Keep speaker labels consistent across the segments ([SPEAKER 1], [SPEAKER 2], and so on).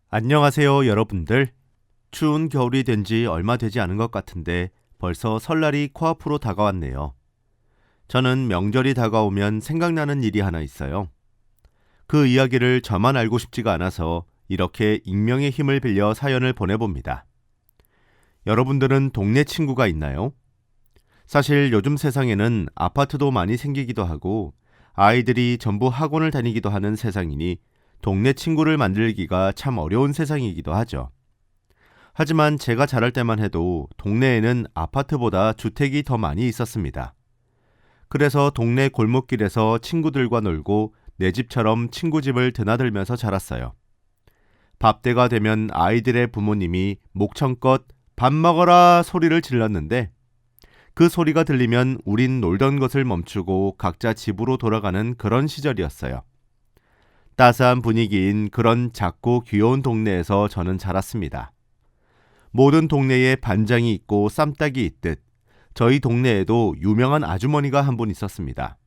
[SPEAKER 1] 안녕하세요, 여러분들. 추운 겨울이 된 지 얼마 되지 않은 것 같은데 벌써 설날이 코앞으로 다가왔네요. 저는 명절이 다가오면 생각나는 일이 하나 있어요. 그 이야기를 저만 알고 싶지가 않아서 이렇게 익명의 힘을 빌려 사연을 보내봅니다. 여러분들은 동네 친구가 있나요? 사실 요즘 세상에는 아파트도 많이 생기기도 하고 아이들이 전부 학원을 다니기도 하는 세상이니 동네 친구를 만들기가 참 어려운 세상이기도 하죠. 하지만 제가 자랄 때만 해도 동네에는 아파트보다 주택이 더 많이 있었습니다. 그래서 동네 골목길에서 친구들과 놀고 내 집처럼 친구 집을 드나들면서 자랐어요. 밥때가 되면 아이들의 부모님이 목청껏 밥 먹어라 소리를 질렀는데 그 소리가 들리면 우린 놀던 것을 멈추고 각자 집으로 돌아가는 그런 시절이었어요. 따스한 분위기인 그런 작고 귀여운 동네에서 저는 자랐습니다. 모든 동네에 반장이 있고 쌈딱이 있듯 저희 동네에도 유명한 아주머니가 한 분 있었습니다.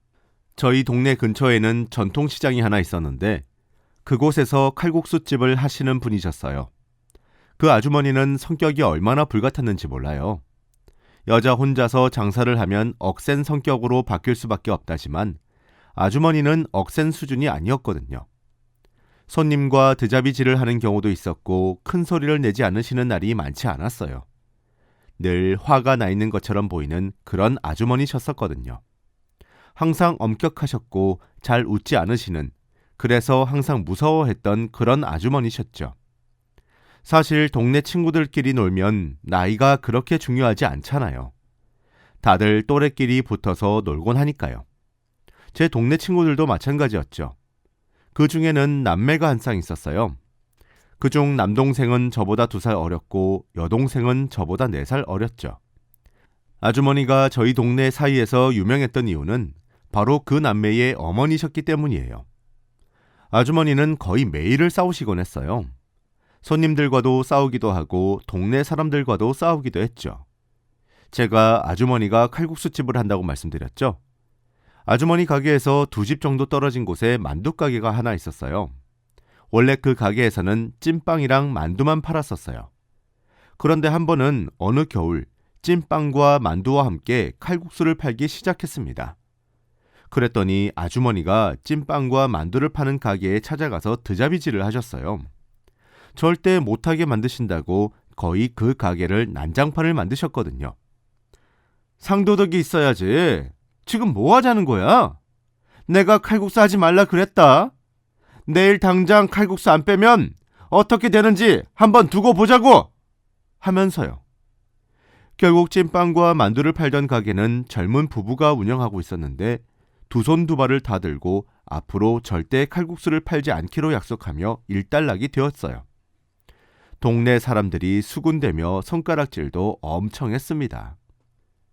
[SPEAKER 1] 저희 동네 근처에는 전통시장이 하나 있었는데 그곳에서 칼국수집을 하시는 분이셨어요. 그 아주머니는 성격이 얼마나 불같았는지 몰라요. 여자 혼자서 장사를 하면 억센 성격으로 바뀔 수밖에 없다지만 아주머니는 억센 수준이 아니었거든요. 손님과 드자비질을 하는 경우도 있었고 큰 소리를 내지 않으시는 날이 많지 않았어요. 늘 화가 나 있는 것처럼 보이는 그런 아주머니셨었거든요. 항상 엄격하셨고 잘 웃지 않으시는, 그래서 항상 무서워했던 그런 아주머니셨죠. 사실 동네 친구들끼리 놀면 나이가 그렇게 중요하지 않잖아요. 다들 또래끼리 붙어서 놀곤 하니까요. 제 동네 친구들도 마찬가지였죠. 그 중에는 남매가 한 쌍 있었어요. 그중 남동생은 저보다 2살 어렸고 여동생은 저보다 4살 어렸죠. 아주머니가 저희 동네 사이에서 유명했던 이유는 바로 그 남매의 어머니셨기 때문이에요. 아주머니는 거의 매일을 싸우시곤 했어요. 손님들과도 싸우기도 하고 동네 사람들과도 싸우기도 했죠. 제가 아주머니가 칼국수집을 한다고 말씀드렸죠. 아주머니 가게에서 2집 정도 떨어진 곳에 만두 가게가 하나 있었어요. 원래 그 가게에서는 찐빵이랑 만두만 팔았었어요. 그런데 한 번은 어느 겨울 찐빵과 만두와 함께 칼국수를 팔기 시작했습니다. 그랬더니 아주머니가 찐빵과 만두를 파는 가게에 찾아가서 드자비질을 하셨어요. 절대 못하게 만드신다고 거의 그 가게를 난장판을 만드셨거든요. 상도덕이 있어야지. 지금 뭐 하자는 거야? 내가 칼국수 하지 말라 그랬다. 내일 당장 칼국수 안 빼면 어떻게 되는지 한번 두고 보자고! 하면서요. 결국 찐빵과 만두를 팔던 가게는 젊은 부부가 운영하고 있었는데 두 손 두 발을 다 들고 앞으로 절대 칼국수를 팔지 않기로 약속하며 일단락이 되었어요. 동네 사람들이 수군대며 손가락질도 엄청 했습니다.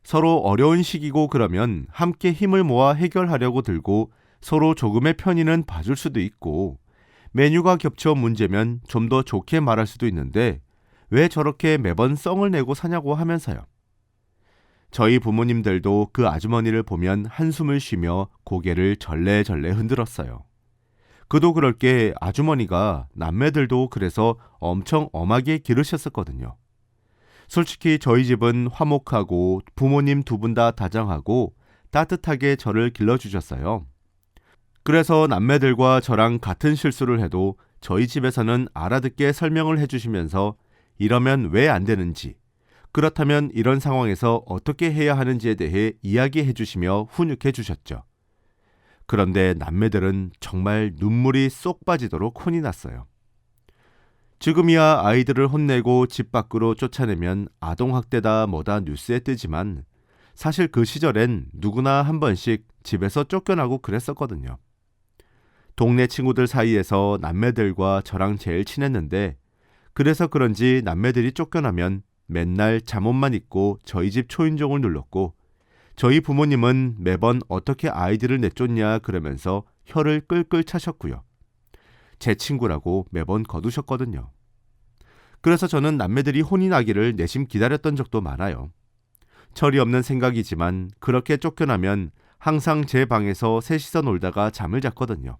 [SPEAKER 1] 서로 어려운 시기고 그러면 함께 힘을 모아 해결하려고 들고 서로 조금의 편의는 봐줄 수도 있고 메뉴가 겹쳐 문제면 좀 더 좋게 말할 수도 있는데 왜 저렇게 매번 썽을 내고 사냐고 하면서요. 저희 부모님들도 그 아주머니를 보면 한숨을 쉬며 고개를 절레절레 흔들었어요. 그도 그럴 게 아주머니가 남매들도 그래서 엄청 엄하게 기르셨었거든요. 솔직히 저희 집은 화목하고 부모님 2분 다 다정하고 따뜻하게 저를 길러주셨어요. 그래서 남매들과 저랑 같은 실수를 해도 저희 집에서는 알아듣게 설명을 해주시면서 이러면 왜 안 되는지, 그렇다면 이런 상황에서 어떻게 해야 하는지에 대해 이야기해 주시며 훈육해 주셨죠. 그런데 남매들은 정말 눈물이 쏙 빠지도록 혼이 났어요. 지금이야 아이들을 혼내고 집 밖으로 쫓아내면 아동학대다 뭐다 뉴스에 뜨지만 사실 그 시절엔 누구나 한 번씩 집에서 쫓겨나고 그랬었거든요. 동네 친구들 사이에서 남매들과 저랑 제일 친했는데 그래서 그런지 남매들이 쫓겨나면 맨날 잠옷만 입고 저희 집 초인종을 눌렀고 저희 부모님은 매번 어떻게 아이들을 내쫓냐 그러면서 혀를 끌끌 차셨고요. 제 친구라고 매번 거두셨거든요. 그래서 저는 남매들이 혼이 나기를 내심 기다렸던 적도 많아요. 철이 없는 생각이지만 그렇게 쫓겨나면 항상 제 방에서 셋이서 놀다가 잠을 잤거든요.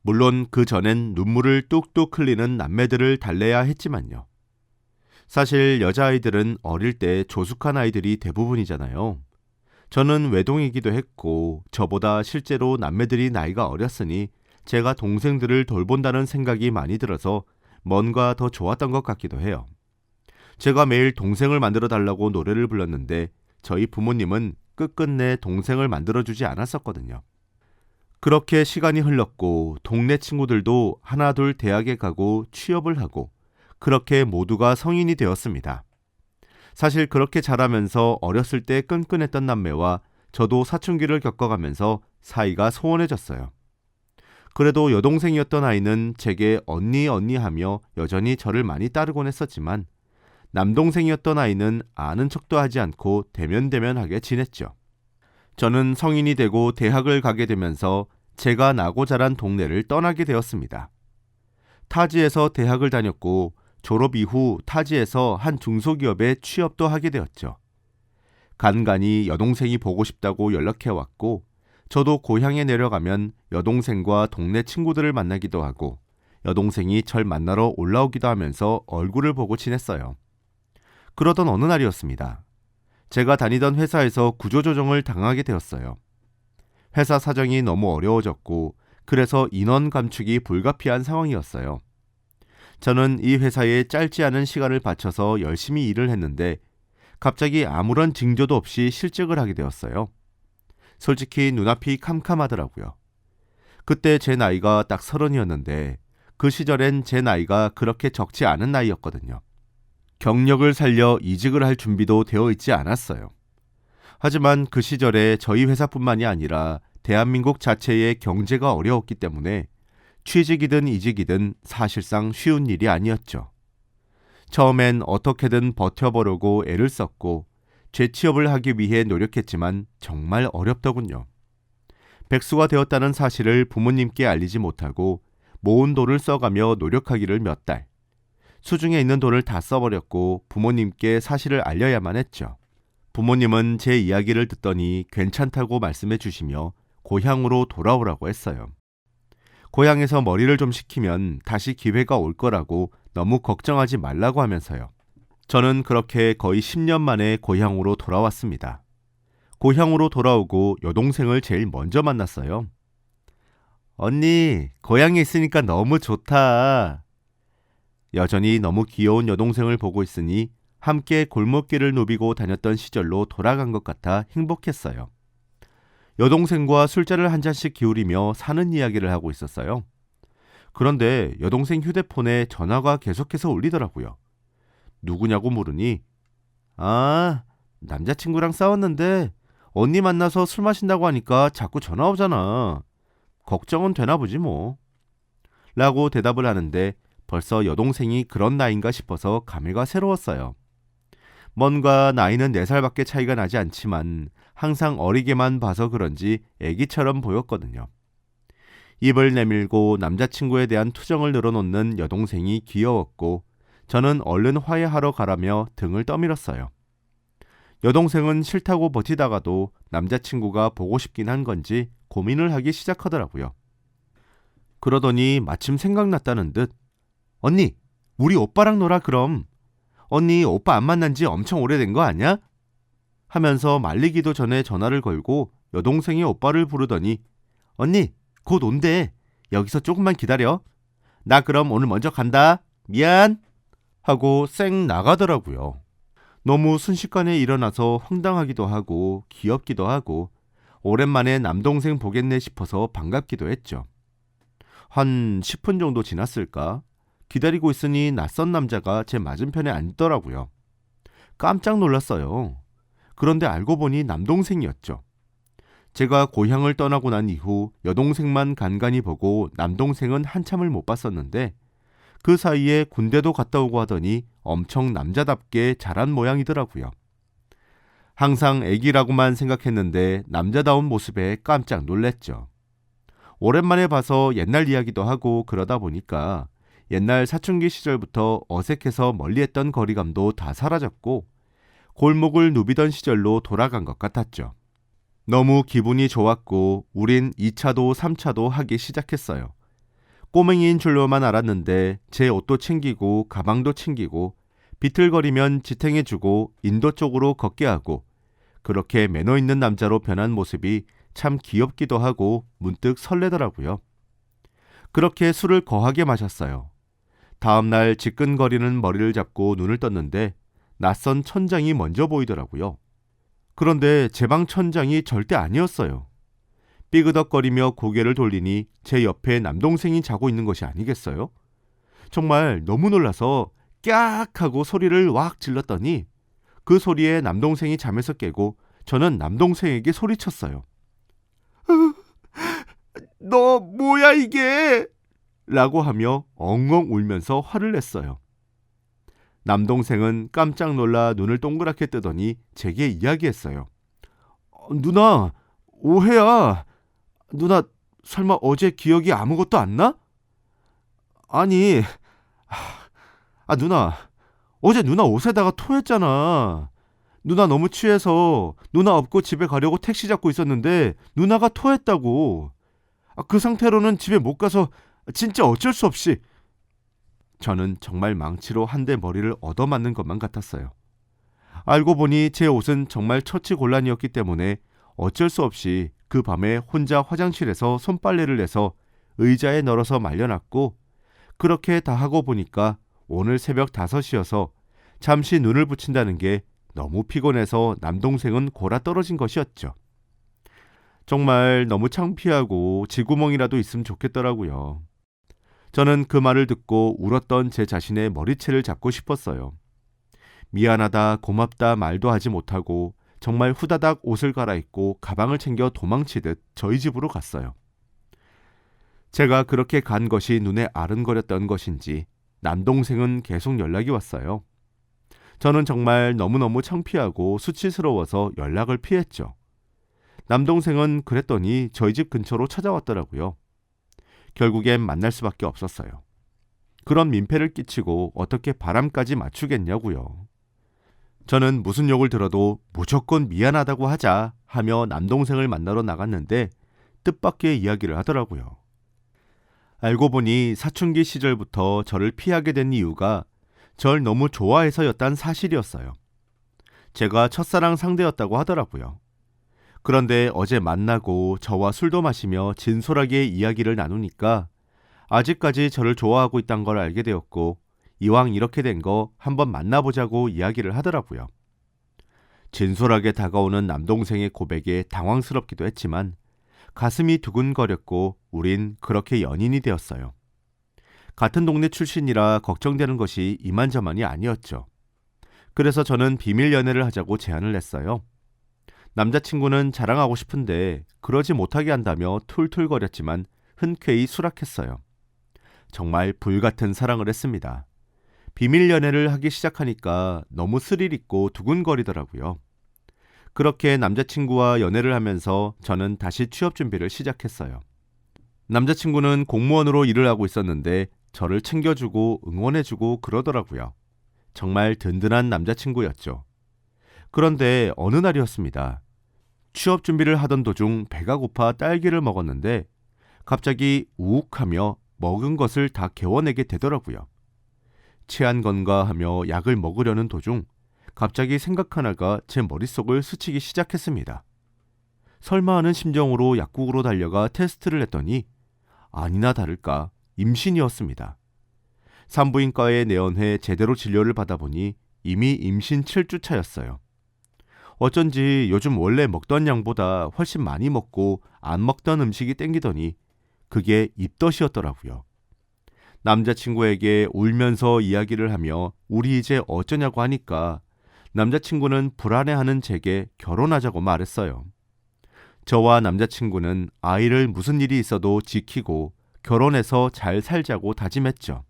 [SPEAKER 1] 물론 그 전엔 눈물을 뚝뚝 흘리는 남매들을 달래야 했지만요. 사실 여자아이들은 어릴 때 조숙한 아이들이 대부분이잖아요. 저는 외동이기도 했고 저보다 실제로 남매들이 나이가 어렸으니 제가 동생들을 돌본다는 생각이 많이 들어서 뭔가 더 좋았던 것 같기도 해요. 제가 매일 동생을 만들어 달라고 노래를 불렀는데 저희 부모님은 끝끝내 동생을 만들어주지 않았었거든요. 그렇게 시간이 흘렀고 동네 친구들도 하나둘 대학에 가고 취업을 하고 그렇게 모두가 성인이 되었습니다. 사실 그렇게 자라면서 어렸을 때 끈끈했던 남매와 저도 사춘기를 겪어가면서 사이가 소원해졌어요. 그래도 여동생이었던 아이는 제게 언니 언니 하며 여전히 저를 많이 따르곤 했었지만 남동생이었던 아이는 아는 척도 하지 않고 대면대면하게 지냈죠. 저는 성인이 되고 대학을 가게 되면서 제가 나고 자란 동네를 떠나게 되었습니다. 타지에서 대학을 다녔고 졸업 이후 타지에서 한 중소기업에 취업도 하게 되었죠. 간간히 여동생이 보고 싶다고 연락해 왔고 저도 고향에 내려가면 여동생과 동네 친구들을 만나기도 하고 여동생이 절 만나러 올라오기도 하면서 얼굴을 보고 지냈어요. 그러던 어느 날이었습니다. 제가 다니던 회사에서 구조조정을 당하게 되었어요. 회사 사정이 너무 어려워졌고 그래서 인원 감축이 불가피한 상황이었어요. 저는 이 회사에 짧지 않은 시간을 바쳐서 열심히 일을 했는데 갑자기 아무런 징조도 없이 실직을 하게 되었어요. 솔직히 눈앞이 캄캄하더라고요. 그때 제 나이가 딱 30이었는데 그 시절엔 제 나이가 그렇게 적지 않은 나이였거든요. 경력을 살려 이직을 할 준비도 되어 있지 않았어요. 하지만 그 시절에 저희 회사뿐만이 아니라 대한민국 자체의 경제가 어려웠기 때문에 취직이든 이직이든 사실상 쉬운 일이 아니었죠. 처음엔 어떻게든 버텨보려고 애를 썼고 재취업을 하기 위해 노력했지만 정말 어렵더군요. 백수가 되었다는 사실을 부모님께 알리지 못하고 모은 돈을 써가며 노력하기를 몇 달. 수중에 있는 돈을 다 써버렸고 부모님께 사실을 알려야만 했죠. 부모님은 제 이야기를 듣더니 괜찮다고 말씀해 주시며 고향으로 돌아오라고 했어요. 고향에서 머리를 좀 식히면 다시 기회가 올 거라고 너무 걱정하지 말라고 하면서요. 저는 그렇게 거의 10년 만에 고향으로 돌아왔습니다. 고향으로 돌아오고 여동생을 제일 먼저 만났어요. 언니, 고향에 있으니까 너무 좋다. 여전히 너무 귀여운 여동생을 보고 있으니 함께 골목길을 누비고 다녔던 시절로 돌아간 것 같아 행복했어요. 여동생과 술자를 한 잔씩 기울이며 사는 이야기를 하고 있었어요. 그런데 여동생 휴대폰에 전화가 계속해서 울리더라고요. 누구냐고 물으니 남자친구랑 싸웠는데 언니 만나서 술 마신다고 하니까 자꾸 전화 오잖아. 걱정은 되나 보지 뭐. 라고 대답을 하는데 벌써 여동생이 그런 나이인가 싶어서 감회가 새로웠어요. 뭔가 나이는 4살밖에 차이가 나지 않지만 항상 어리게만 봐서 그런지 애기처럼 보였거든요. 입을 내밀고 남자친구에 대한 투정을 늘어놓는 여동생이 귀여웠고 저는 얼른 화해하러 가라며 등을 떠밀었어요. 여동생은 싫다고 버티다가도 남자친구가 보고 싶긴 한 건지 고민을 하기 시작하더라고요. 그러더니 마침 생각났다는 듯 언니, 우리 오빠랑 놀아 그럼. 언니 오빠 안 만난 지 엄청 오래된 거 아니야? 하면서 말리기도 전에 전화를 걸고 여동생이 오빠를 부르더니 언니, 곧 온대. 여기서 조금만 기다려. 나 그럼 오늘 먼저 간다. 미안. 하고 쌩 나가더라고요. 너무 순식간에 일어나서 황당하기도 하고 귀엽기도 하고 오랜만에 남동생 보겠네 싶어서 반갑기도 했죠. 한 10분 정도 지났을까? 기다리고 있으니 낯선 남자가 제 맞은편에 앉더라고요. 깜짝 놀랐어요. 그런데 알고 보니 남동생이었죠. 제가 고향을 떠나고 난 이후 여동생만 간간히 보고 남동생은 한참을 못 봤었는데 그 사이에 군대도 갔다 오고 하더니 엄청 남자답게 자란 모양이더라고요. 항상 애기라고만 생각했는데 남자다운 모습에 깜짝 놀랐죠. 오랜만에 봐서 옛날 이야기도 하고 그러다 보니까 옛날 사춘기 시절부터 어색해서 멀리했던 거리감도 다 사라졌고 골목을 누비던 시절로 돌아간 것 같았죠. 너무 기분이 좋았고 우린 2차도 3차도 하기 시작했어요. 꼬맹이인 줄로만 알았는데 제 옷도 챙기고 가방도 챙기고 비틀거리면 지탱해주고 인도 쪽으로 걷게 하고 그렇게 매너 있는 남자로 변한 모습이 참 귀엽기도 하고 문득 설레더라고요. 그렇게 술을 거하게 마셨어요. 다음날 지끈거리는 머리를 잡고 눈을 떴는데 낯선 천장이 먼저 보이더라고요. 그런데 제 방 천장이 절대 아니었어요. 삐그덕거리며 고개를 돌리니 제 옆에 남동생이 자고 있는 것이 아니겠어요? 정말 너무 놀라서 깍 하고 소리를 왁 질렀더니 그 소리에 남동생이 잠에서 깨고 저는 남동생에게 소리쳤어요. 너 뭐야 이게? 라고 하며 엉엉 울면서 화를 냈어요. 남동생은 깜짝 놀라 눈을 동그랗게 뜨더니 제게 이야기했어요. 누나, 오해야. 누나, 설마 어제 기억이 아무것도 안 나? 아니, 누나, 어제 누나 옷에다가 토했잖아. 누나 너무 취해서 누나 업고 집에 가려고 택시 잡고 있었는데 누나가 토했다고. 그 상태로는 집에 못 가서 진짜 어쩔 수 없이. 저는 정말 망치로 한 대 머리를 얻어맞는 것만 같았어요. 알고 보니 제 옷은 정말 처치곤란이었기 때문에 어쩔 수 없이 그 밤에 혼자 화장실에서 손빨래를 내서 의자에 널어서 말려놨고 그렇게 다 하고 보니까 오늘 새벽 5시여서 잠시 눈을 붙인다는 게 너무 피곤해서 남동생은 골아 떨어진 것이었죠. 정말 너무 창피하고 쥐구멍이라도 있으면 좋겠더라고요. 저는 그 말을 듣고 울었던 제 자신의 머리채를 잡고 싶었어요. 미안하다, 고맙다 말도 하지 못하고 정말 후다닥 옷을 갈아입고 가방을 챙겨 도망치듯 저희 집으로 갔어요. 제가 그렇게 간 것이 눈에 아른거렸던 것인지 남동생은 계속 연락이 왔어요. 저는 정말 너무너무 창피하고 수치스러워서 연락을 피했죠. 남동생은 그랬더니 저희 집 근처로 찾아왔더라고요. 결국엔 만날 수밖에 없었어요. 그런 민폐를 끼치고 어떻게 바람까지 맞추겠냐고요. 저는 무슨 욕을 들어도 무조건 미안하다고 하자 하며 남동생을 만나러 나갔는데 뜻밖의 이야기를 하더라고요. 알고 보니 사춘기 시절부터 저를 피하게 된 이유가 절 너무 좋아해서였단 사실이었어요. 제가 첫사랑 상대였다고 하더라고요. 그런데 어제 만나고 저와 술도 마시며 진솔하게 이야기를 나누니까 아직까지 저를 좋아하고 있다는 걸 알게 되었고 이왕 이렇게 된 거 한번 만나보자고 이야기를 하더라고요. 진솔하게 다가오는 남동생의 고백에 당황스럽기도 했지만 가슴이 두근거렸고 우린 그렇게 연인이 되었어요. 같은 동네 출신이라 걱정되는 것이 이만저만이 아니었죠. 그래서 저는 비밀 연애를 하자고 제안을 했어요. 남자친구는 자랑하고 싶은데 그러지 못하게 한다며 툴툴거렸지만 흔쾌히 수락했어요. 정말 불같은 사랑을 했습니다. 비밀 연애를 하기 시작하니까 너무 스릴 있고 두근거리더라고요. 그렇게 남자친구와 연애를 하면서 저는 다시 취업 준비를 시작했어요. 남자친구는 공무원으로 일을 하고 있었는데 저를 챙겨주고 응원해주고 그러더라고요. 정말 든든한 남자친구였죠. 그런데 어느 날이었습니다. 취업 준비를 하던 도중 배가 고파 딸기를 먹었는데 갑자기 우욱하며 먹은 것을 다 개워내게 되더라고요. 체한 건가 하며 약을 먹으려는 도중 갑자기 생각 하나가 제 머릿속을 스치기 시작했습니다. 설마 하는 심정으로 약국으로 달려가 테스트를 했더니 아니나 다를까 임신이었습니다. 산부인과에 내원해 제대로 진료를 받아보니 이미 임신 7주 차였어요. 어쩐지 요즘 원래 먹던 양보다 훨씬 많이 먹고 안 먹던 음식이 땡기더니 그게 입덧이었더라고요. 남자친구에게 울면서 이야기를 하며 우리 이제 어쩌냐고 하니까 남자친구는 불안해하는 제게 결혼하자고 말했어요. 저와 남자친구는 아이를 무슨 일이 있어도 지키고 결혼해서 잘 살자고 다짐했죠.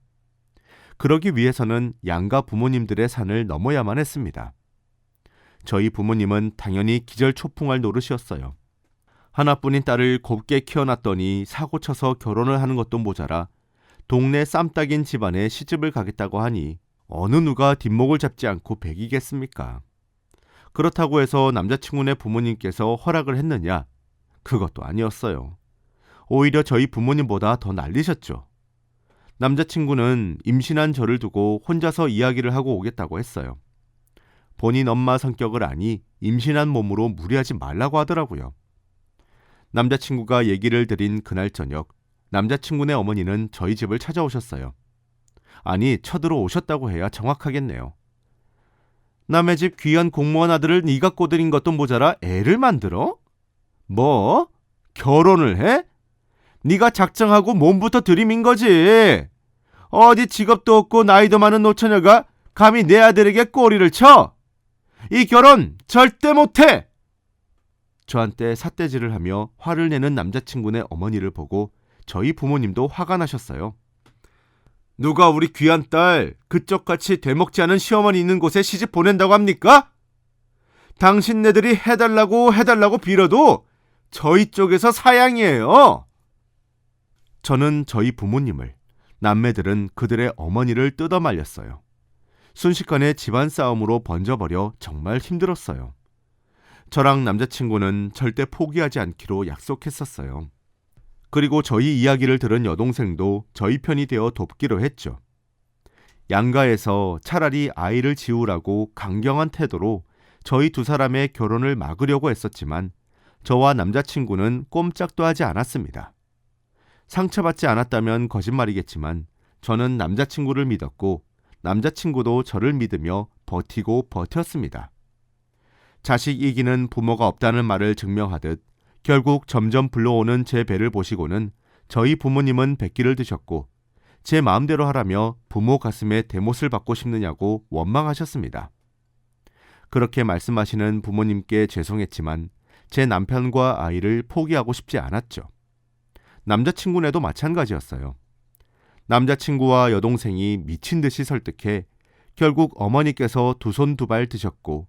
[SPEAKER 1] 그러기 위해서는 양가 부모님들의 산을 넘어야만 했습니다. 저희 부모님은 당연히 기절초풍할 노릇이었어요. 하나뿐인 딸을 곱게 키워놨더니 사고쳐서 결혼을 하는 것도 모자라 동네 쌈딱인 집안에 시집을 가겠다고 하니 어느 누가 뒷목을 잡지 않고 배기겠습니까? 그렇다고 해서 남자친구네 부모님께서 허락을 했느냐? 그것도 아니었어요. 오히려 저희 부모님보다 더 난리셨죠. 남자친구는 임신한 저를 두고 혼자서 이야기를 하고 오겠다고 했어요. 본인 엄마 성격을 아니 임신한 몸으로 무리하지 말라고 하더라고요. 남자친구가 얘기를 드린 그날 저녁, 남자친구네 어머니는 저희 집을 찾아오셨어요. 아니, 쳐들어오셨다고 해야 정확하겠네요. 남의 집 귀한 공무원 아들을 네가 꼬드린 것도 모자라 애를 만들어? 뭐? 결혼을 해? 네가 작정하고 몸부터 들이민 거지. 어디 직업도 없고 나이도 많은 노처녀가 감히 내 아들에게 꼬리를 쳐? 이 결혼 절대 못해! 저한테 삿대질을 하며 화를 내는 남자친구네 어머니를 보고 저희 부모님도 화가 나셨어요. 누가 우리 귀한 딸 그쪽같이 되먹지 않은 시어머니 있는 곳에 시집 보낸다고 합니까? 당신네들이 해달라고 빌어도 저희 쪽에서 사양이에요. 저는 저희 부모님을, 남매들은 그들의 어머니를 뜯어말렸어요. 순식간에 집안 싸움으로 번져버려 정말 힘들었어요. 저랑 남자친구는 절대 포기하지 않기로 약속했었어요. 그리고 저희 이야기를 들은 여동생도 저희 편이 되어 돕기로 했죠. 양가에서 차라리 아이를 지우라고 강경한 태도로 저희 두 사람의 결혼을 막으려고 했었지만 저와 남자친구는 꼼짝도 하지 않았습니다. 상처받지 않았다면 거짓말이겠지만 저는 남자친구를 믿었고 남자친구도 저를 믿으며 버티고 버텼습니다. 자식 이기는 부모가 없다는 말을 증명하듯 결국 점점 불러오는 제 배를 보시고는 저희 부모님은 백기를 드셨고 제 마음대로 하라며 부모 가슴에 대못을 받고 싶느냐고 원망하셨습니다. 그렇게 말씀하시는 부모님께 죄송했지만 제 남편과 아이를 포기하고 싶지 않았죠. 남자친구네도 마찬가지였어요. 남자친구와 여동생이 미친 듯이 설득해 결국 어머니께서 두 손 두 발 드셨고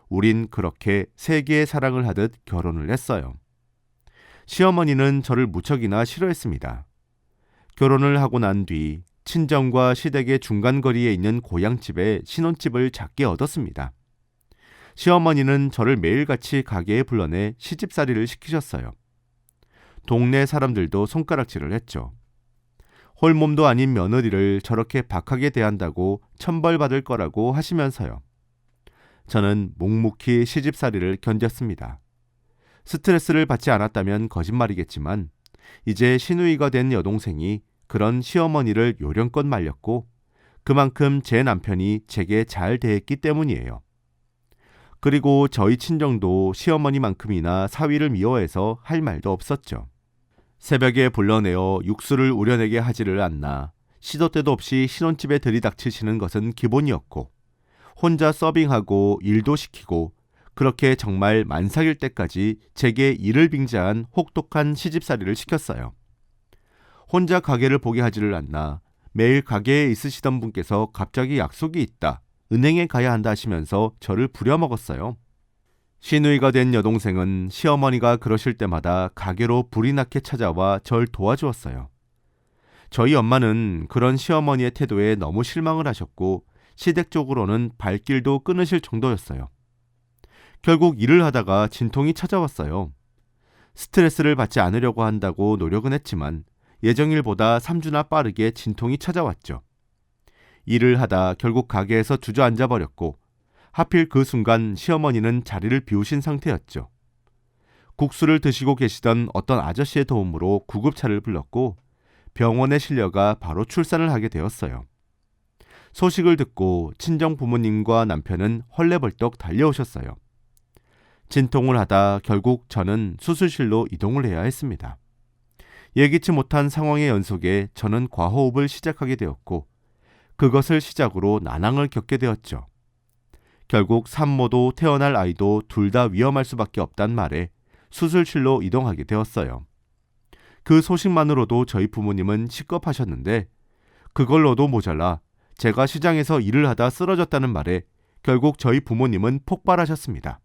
[SPEAKER 1] 우린 그렇게 세계의 사랑을 하듯 결혼을 했어요. 시어머니는 저를 무척이나 싫어했습니다. 결혼을 하고 난 뒤 친정과 시댁의 중간거리에 있는 고향집에 신혼집을 작게 얻었습니다. 시어머니는 저를 매일같이 가게에 불러내 시집살이를 시키셨어요. 동네 사람들도 손가락질을 했죠. 홀몸도 아닌 며느리를 저렇게 박하게 대한다고 천벌받을 거라고 하시면서요. 저는 묵묵히 시집살이를 견뎠습니다. 스트레스를 받지 않았다면 거짓말이겠지만 이제 시누이가 된 여동생이 그런 시어머니를 요령껏 말렸고 그만큼 제 남편이 제게 잘 대했기 때문이에요. 그리고 저희 친정도 시어머니만큼이나 사위를 미워해서 할 말도 없었죠. 새벽에 불러내어 육수를 우려내게 하지를 않나 시도 때도 없이 신혼집에 들이닥치시는 것은 기본이었고 혼자 서빙하고 일도 시키고 그렇게 정말 만삭일 때까지 제게 일을 빙자한 혹독한 시집살이를 시켰어요. 혼자 가게를 보게 하지를 않나 매일 가게에 있으시던 분께서 갑자기 약속이 있다, 은행에 가야 한다 하시면서 저를 부려먹었어요. 시누이가 된 여동생은 시어머니가 그러실 때마다 가게로 불이 나게 찾아와 절 도와주었어요. 저희 엄마는 그런 시어머니의 태도에 너무 실망을 하셨고 시댁 쪽으로는 발길도 끊으실 정도였어요. 결국 일을 하다가 진통이 찾아왔어요. 스트레스를 받지 않으려고 한다고 노력은 했지만 예정일보다 3주나 빠르게 진통이 찾아왔죠. 일을 하다 결국 가게에서 주저앉아 버렸고 하필 그 순간 시어머니는 자리를 비우신 상태였죠. 국수를 드시고 계시던 어떤 아저씨의 도움으로 구급차를 불렀고 병원에 실려가 바로 출산을 하게 되었어요. 소식을 듣고 친정 부모님과 남편은 헐레벌떡 달려오셨어요. 진통을 하다 결국 저는 수술실로 이동을 해야 했습니다. 예기치 못한 상황의 연속에 저는 과호흡을 시작하게 되었고 그것을 시작으로 난항을 겪게 되었죠. 결국 산모도 태어날 아이도 둘 다 위험할 수밖에 없단 말에 수술실로 이동하게 되었어요. 그 소식만으로도 저희 부모님은 식겁하셨는데 그걸로도 모자라 제가 시장에서 일을 하다 쓰러졌다는 말에 결국 저희 부모님은 폭발하셨습니다.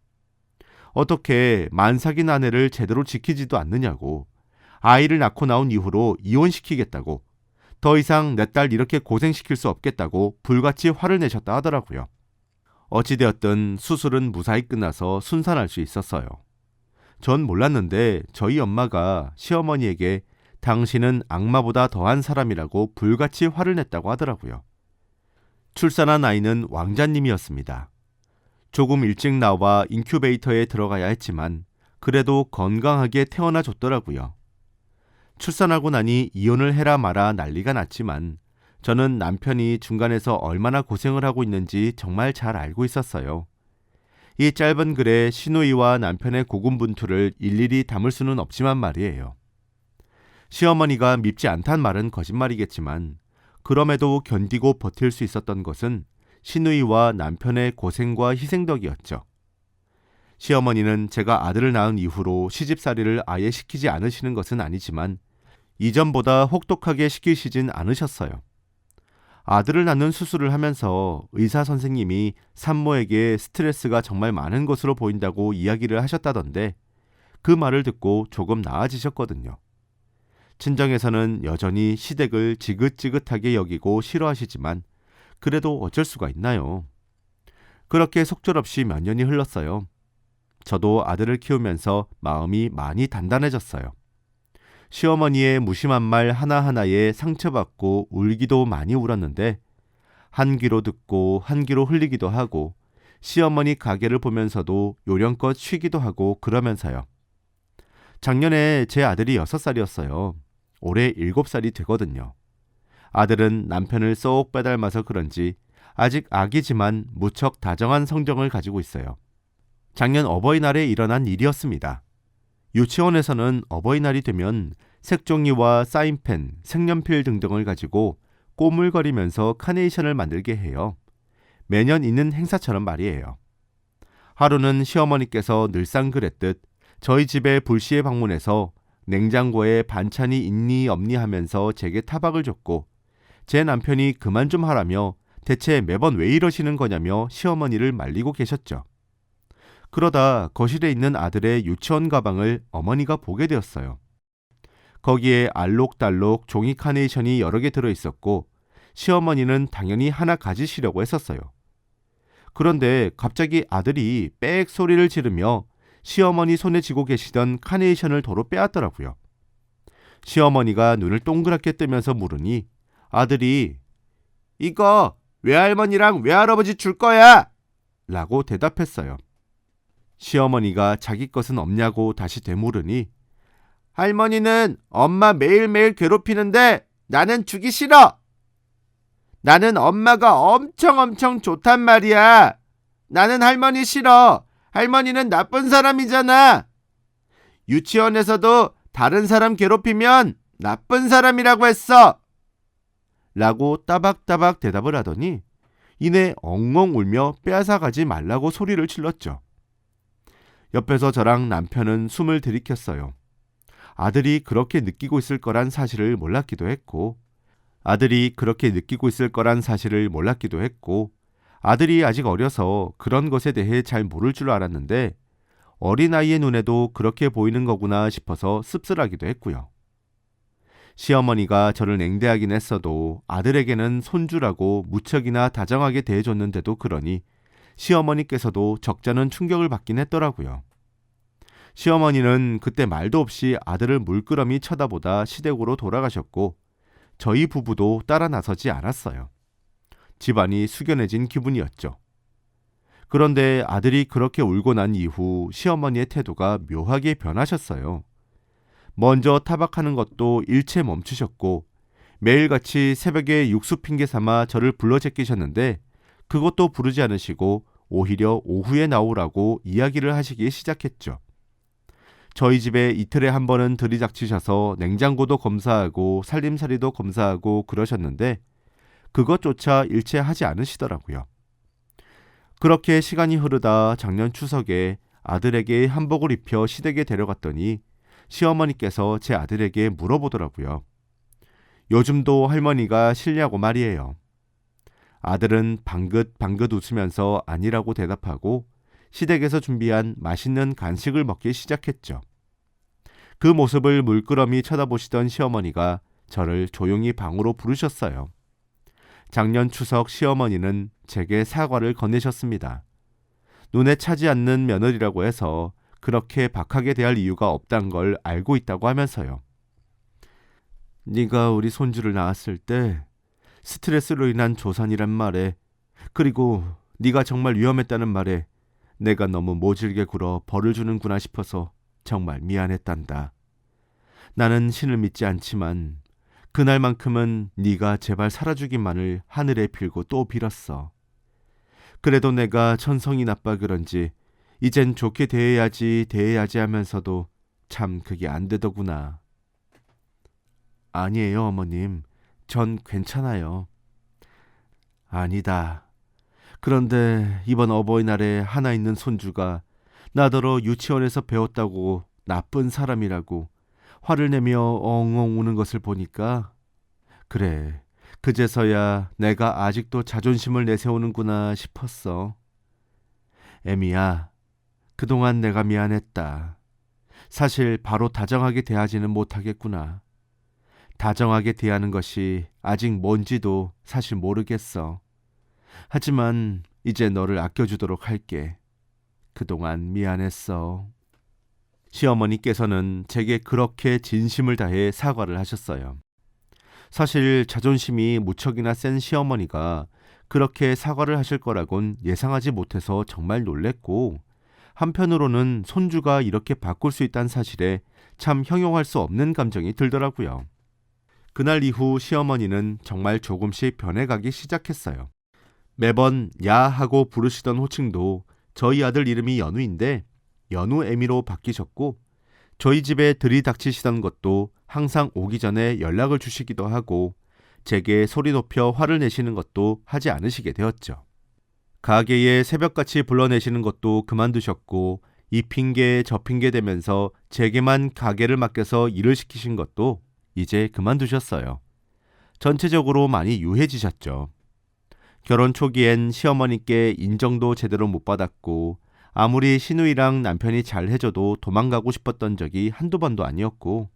[SPEAKER 1] 어떻게 만삭인 아내를 제대로 지키지도 않느냐고, 아이를 낳고 나온 이후로 이혼시키겠다고, 더 이상 내 딸 이렇게 고생시킬 수 없겠다고 불같이 화를 내셨다 하더라고요. 어찌되었든 수술은 무사히 끝나서 순산할 수 있었어요. 전 몰랐는데 저희 엄마가 시어머니에게 당신은 악마보다 더한 사람이라고 불같이 화를 냈다고 하더라고요. 출산한 아이는 왕자님이었습니다. 조금 일찍 나와 인큐베이터에 들어가야 했지만 그래도 건강하게 태어나 줬더라고요. 출산하고 나니 이혼을 해라 마라 난리가 났지만 저는 남편이 중간에서 얼마나 고생을 하고 있는지 정말 잘 알고 있었어요. 이 짧은 글에 시누이와 남편의 고군분투를 일일이 담을 수는 없지만 말이에요. 시어머니가 밉지 않단 말은 거짓말이겠지만 그럼에도 견디고 버틸 수 있었던 것은 시누이와 남편의 고생과 희생 덕이었죠. 시어머니는 제가 아들을 낳은 이후로 시집살이를 아예 시키지 않으시는 것은 아니지만 이전보다 혹독하게 시키시진 않으셨어요. 아들을 낳는 수술을 하면서 의사 선생님이 산모에게 스트레스가 정말 많은 것으로 보인다고 이야기를 하셨다던데 그 말을 듣고 조금 나아지셨거든요. 친정에서는 여전히 시댁을 지긋지긋하게 여기고 싫어하시지만 그래도 어쩔 수가 있나요? 그렇게 속절없이 몇 년이 흘렀어요. 저도 아들을 키우면서 마음이 많이 단단해졌어요. 시어머니의 무심한 말 하나하나에 상처받고 울기도 많이 울었는데 한 귀로 듣고 한 귀로 흘리기도 하고 시어머니 가게를 보면서도 요령껏 쉬기도 하고 그러면서요. 작년에 제 아들이 6살이었어요. 올해 7살이 되거든요. 아들은 남편을 쏙 빼닮아서 그런지 아직 아기지만 무척 다정한 성정을 가지고 있어요. 작년 어버이날에 일어난 일이었습니다. 유치원에서는 어버이날이 되면 색종이와 사인펜, 색연필 등등을 가지고 꼬물거리면서 카네이션을 만들게 해요. 매년 있는 행사처럼 말이에요. 하루는 시어머니께서 늘상 그랬듯 저희 집에 불시에 방문해서 냉장고에 반찬이 있니 없니 하면서 제게 타박을 줬고 제 남편이 그만 좀 하라며 대체 매번 왜 이러시는 거냐며 시어머니를 말리고 계셨죠. 그러다 거실에 있는 아들의 유치원 가방을 어머니가 보게 되었어요. 거기에 알록달록 종이 카네이션이 여러 개 들어있었고 시어머니는 당연히 하나 가지시려고 했었어요. 그런데 갑자기 아들이 빽 소리를 지르며 시어머니 손에 쥐고 계시던 카네이션을 도로 빼앗더라고요. 시어머니가 눈을 동그랗게 뜨면서 물으니 아들이 이거 외할머니랑 외할아버지 줄 거야! 라고 대답했어요. 시어머니가 자기 것은 없냐고 다시 되물으니 할머니는 엄마 매일매일 괴롭히는데 나는 주기 싫어! 나는 엄마가 엄청 좋단 말이야! 나는 할머니 싫어! 할머니는 나쁜 사람이잖아! 유치원에서도 다른 사람 괴롭히면 나쁜 사람이라고 했어! 라고 따박따박 대답을 하더니 이내 엉엉 울며 빼앗아가지 말라고 소리를 질렀죠. 옆에서 저랑 남편은 숨을 들이켰어요. 아들이 그렇게 느끼고 있을 거란 사실을 몰랐기도 했고 아들이 아직 어려서 그런 것에 대해 잘 모를 줄 알았는데 어린아이의 눈에도 그렇게 보이는 거구나 싶어서 씁쓸하기도 했고요. 시어머니가 저를 냉대하긴 했어도 아들에게는 손주라고 무척이나 다정하게 대해줬는데도 그러니 시어머니께서도 적잖은 충격을 받긴 했더라고요. 시어머니는 그때 말도 없이 아들을 물끄러미 쳐다보다 시댁으로 돌아가셨고 저희 부부도 따라 나서지 않았어요. 집안이 숙연해진 기분이었죠. 그런데 아들이 그렇게 울고 난 이후 시어머니의 태도가 묘하게 변하셨어요. 먼저 타박하는 것도 일체 멈추셨고 매일같이 새벽에 육수 핑계 삼아 저를 불러 제끼셨는데 그것도 부르지 않으시고 오히려 오후에 나오라고 이야기를 하시기 시작했죠. 저희 집에 이틀에 한 번은 들이닥치셔서 냉장고도 검사하고 살림살이도 검사하고 그러셨는데 그것조차 일체 하지 않으시더라고요. 그렇게 시간이 흐르다 작년 추석에 아들에게 한복을 입혀 시댁에 데려갔더니 시어머니께서 제 아들에게 물어보더라고요. 요즘도 할머니가 싫냐고 말이에요. 아들은 방긋방긋 웃으면서 아니라고 대답하고 시댁에서 준비한 맛있는 간식을 먹기 시작했죠. 그 모습을 물끄러미 쳐다보시던 시어머니가 저를 조용히 방으로 부르셨어요. 작년 추석 시어머니는 제게 사과를 건네셨습니다. 눈에 차지 않는 며느리라고 해서 그렇게 박하게 대할 이유가 없단 걸 알고 있다고 하면서요. 네가 우리 손주를 낳았을 때 스트레스로 인한 조산이란 말에, 그리고 네가 정말 위험했다는 말에 내가 너무 모질게 굴어 벌을 주는구나 싶어서 정말 미안했단다. 나는 신을 믿지 않지만 그날만큼은 네가 제발 살아주기만을 하늘에 빌고 또 빌었어. 그래도 내가 천성이 나빠 그런지 이젠 좋게 대해야지 하면서도 참 그게 안 되더구나. 아니에요, 어머님. 전 괜찮아요. 아니다. 그런데 이번 어버이날에 하나 있는 손주가 나더러 유치원에서 배웠다고 나쁜 사람이라고 화를 내며 엉엉 우는 것을 보니까, 그래, 그제서야 내가 아직도 자존심을 내세우는구나 싶었어. 애미야, 그동안 내가 미안했다. 사실 바로 다정하게 대하지는 못하겠구나. 다정하게 대하는 것이 아직 뭔지도 사실 모르겠어. 하지만 이제 너를 아껴주도록 할게. 그동안 미안했어. 시어머니께서는 제게 그렇게 진심을 다해 사과를 하셨어요. 사실 자존심이 무척이나 센 시어머니가 그렇게 사과를 하실 거라곤 예상하지 못해서 정말 놀랬고, 한편으로는 손주가 이렇게 바꿀 수 있다는 사실에 참 형용할 수 없는 감정이 들더라고요. 그날 이후 시어머니는 정말 조금씩 변해가기 시작했어요. 매번 야 하고 부르시던 호칭도 저희 아들 이름이 연우인데 연우 애미로 바뀌셨고, 저희 집에 들이닥치시던 것도 항상 오기 전에 연락을 주시기도 하고, 제게 소리 높여 화를 내시는 것도 하지 않으시게 되었죠. 가게에 새벽같이 불러내시는 것도 그만두셨고, 이 핑계 저 핑계 대면서 제게만 가게를 맡겨서 일을 시키신 것도 이제 그만두셨어요. 전체적으로 많이 유해지셨죠. 결혼 초기엔 시어머니께 인정도 제대로 못 받았고, 아무리 시누이랑 남편이 잘 해줘도 도망가고 싶었던 적이 한두 번도 아니었고,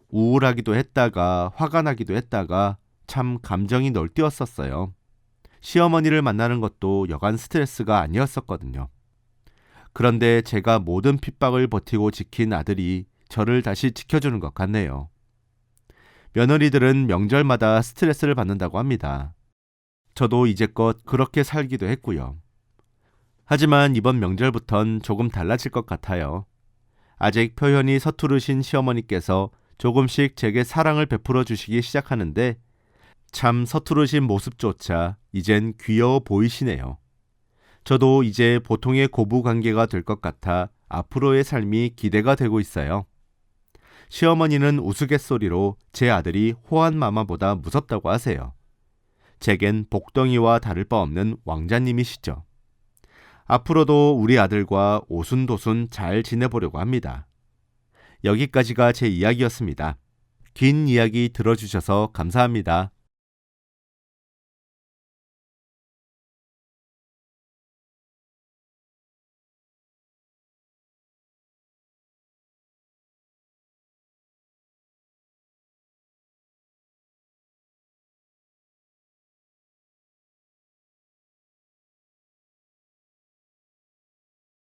[SPEAKER 1] 우울하기도 했다가 화가 나기도 했다가 참 감정이 널뛰었었어요. 시어머니를 만나는 것도 여간 스트레스가 아니었었거든요. 그런데 제가 모든 핍박을 버티고 지킨 아들이 저를 다시 지켜주는 것 같네요. 며느리들은 명절마다 스트레스를 받는다고 합니다. 저도 이제껏 그렇게 살기도 했고요. 하지만 이번 명절부턴 조금 달라질 것 같아요. 아직 표현이 서투르신 시어머니께서 조금씩 제게 사랑을 베풀어 주시기 시작하는데, 참 서투르신 모습조차 이젠 귀여워 보이시네요. 저도 이제 보통의 고부 관계가 될 것 같아 앞으로의 삶이 기대가 되고 있어요. 시어머니는 우스갯소리로 제 아들이 호환마마보다 무섭다고 하세요. 제겐 복덩이와 다를 바 없는 왕자님이시죠. 앞으로도 우리 아들과 오순도순 잘 지내보려고 합니다. 여기까지가 제 이야기였습니다. 긴 이야기 들어주셔서 감사합니다.